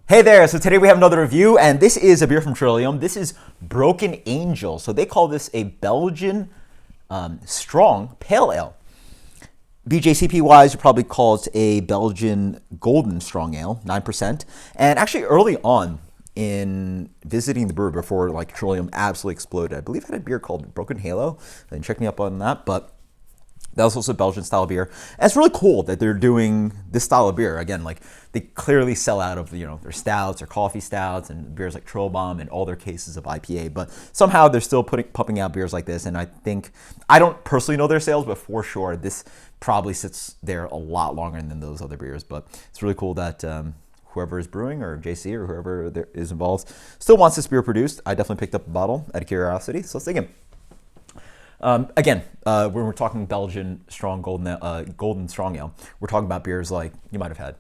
Hey there, so today we have another review, and this is a beer from Trillium. This is Broken Angel. So they call this a Belgian strong pale ale. BJCP wise, you probably call it a Belgian golden strong ale, 9%. And actually early on in visiting the brewery before like Trillium absolutely exploded, I believe I had a beer called Broken Halo, and check me up on that, but that was also a Belgian style beer. And it's really cool that they're doing this style of beer. Again, like they clearly sell out of, their stouts or coffee stouts and beers like Trillium and all their cases of IPA, but somehow they're still pumping out beers like this. And I think, I don't personally know their sales, but for sure, this probably sits there a lot longer than those other beers. But it's really cool that whoever is brewing, or JC or whoever there is involved, still wants this beer produced. I definitely picked up a bottle out of curiosity, so let's dig in. Again, when we're talking Belgian strong golden strong ale, we're talking about beers like you might have had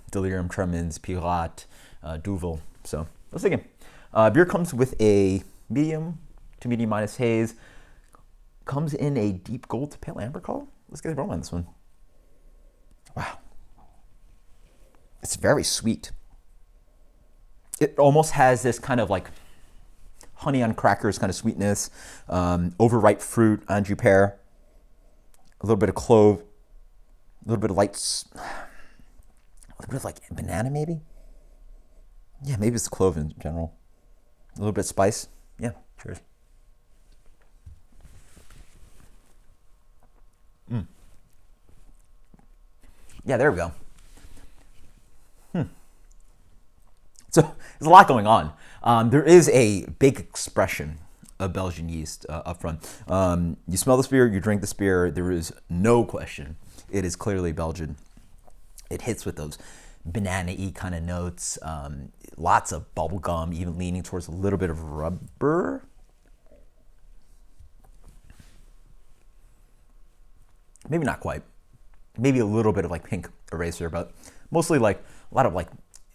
Delirium Tremens, Pirate, Duvel. So let's dig in. Beer comes with a medium to medium minus haze. Comes in a deep gold to pale amber color. Let's get a aroma on this one. Wow, it's very sweet. It almost has this kind of like honey on crackers kind of sweetness, overripe fruit, Anjou pear, a little bit of clove, a little bit of a little bit of like banana maybe. Yeah, maybe it's clove in general. A little bit of spice. Yeah, cheers. Yeah, there we go. So there's a lot going on. There is a big expression of Belgian yeast up front. You smell this beer, you drink this beer, there is no question. It is clearly Belgian. It hits with those banana-y kind of notes, lots of bubble gum, even leaning towards a little bit of rubber. Maybe not quite. Maybe a little bit of like pink eraser, but mostly like a lot of like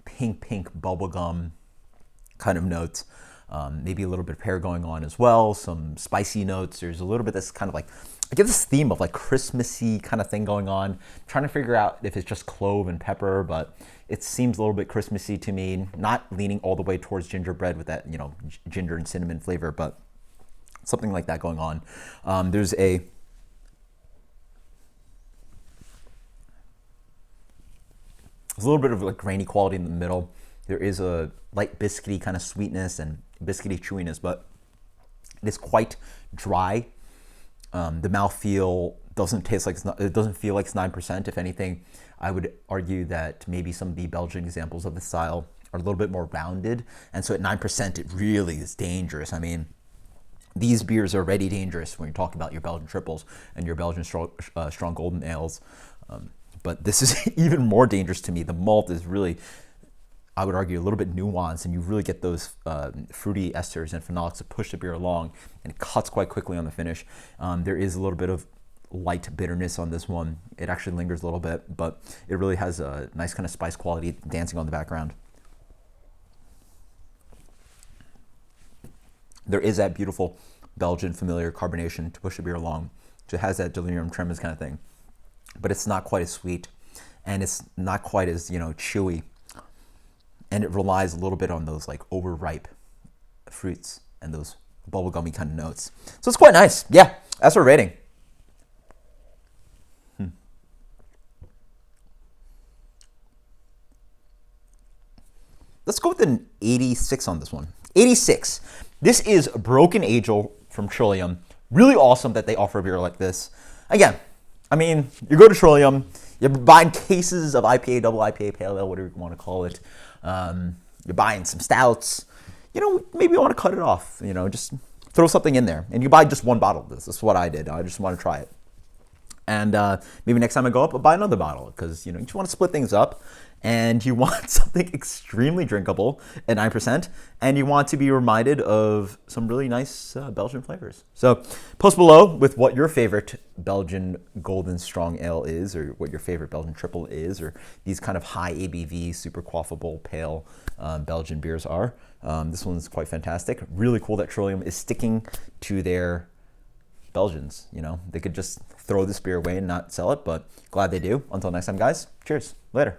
pink bubblegum kind of notes. Maybe a little bit of pear going on as well, some spicy notes. There's a little bit that's kind of like, I get this theme of like Christmassy kind of thing going on. I'm trying to figure out if it's just clove and pepper, but it seems a little bit Christmassy to me, not leaning all the way towards gingerbread with that, ginger and cinnamon flavor, but something like that going on. There's a little bit of like grainy quality in the middle. There is a light biscuity kind of sweetness and biscuity chewiness, but it is quite dry. The mouthfeel doesn't taste like, it doesn't feel like it's 9%. If anything, I would argue that maybe some of the Belgian examples of the style are a little bit more rounded. And so at 9%, it really is dangerous. I mean, these beers are already dangerous when you're talking about your Belgian triples and your Belgian strong golden ales. But this is even more dangerous to me. The malt is really, I would argue, a little bit nuanced, and you really get those fruity esters and phenolics that push the beer along, and it cuts quite quickly on the finish. There is a little bit of light bitterness on this one. It actually lingers a little bit, but it really has a nice kind of spice quality dancing on the background. There is that beautiful Belgian familiar carbonation to push the beer along. So it has that Delirium Tremens kind of thing, but it's not quite as sweet, and it's not quite as, chewy. And it relies a little bit on those like overripe fruits and those bubblegummy kind of notes. So it's quite nice. Yeah, that's our rating. Let's go with an 86 on this one. 86. This is Broken Angel from Trillium. Really awesome that they offer a beer like this. Again, I mean, you go to Trillium, you're buying cases of IPA, double IPA, pale ale, whatever you want to call it. You're buying some stouts. Maybe you want to cut it off. Just throw something in there. And you buy just one bottle of this. That's what I did. I just want to try it. And maybe next time I go up, I'll buy another bottle because, you just want to split things up. And you want something extremely drinkable at 9%, and you want to be reminded of some really nice Belgian flavors. So post below with what your favorite Belgian golden strong ale is, or what your favorite Belgian triple is, or these kind of high ABV, super quaffable, pale Belgian beers are. This one's quite fantastic. Really cool that Trillium is sticking to their Belgians. They could just throw this beer away and not sell it, but glad they do. Until next time, guys, cheers. Later.